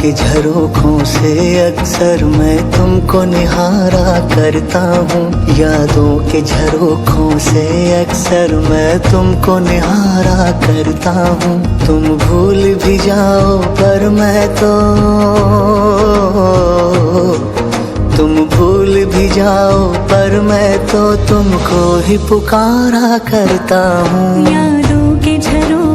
के झरोखों से अक्सर मैं तुमको निहारा करता हूँ। यादों के झरोखों से अक्सर मैं तुमको निहारा करता हूँ। तुम भूल भी जाओ पर मैं तो, तुम भूल भी जाओ पर मैं तो तुमको ही पुकारा करता हूँ। यादों के झरोखों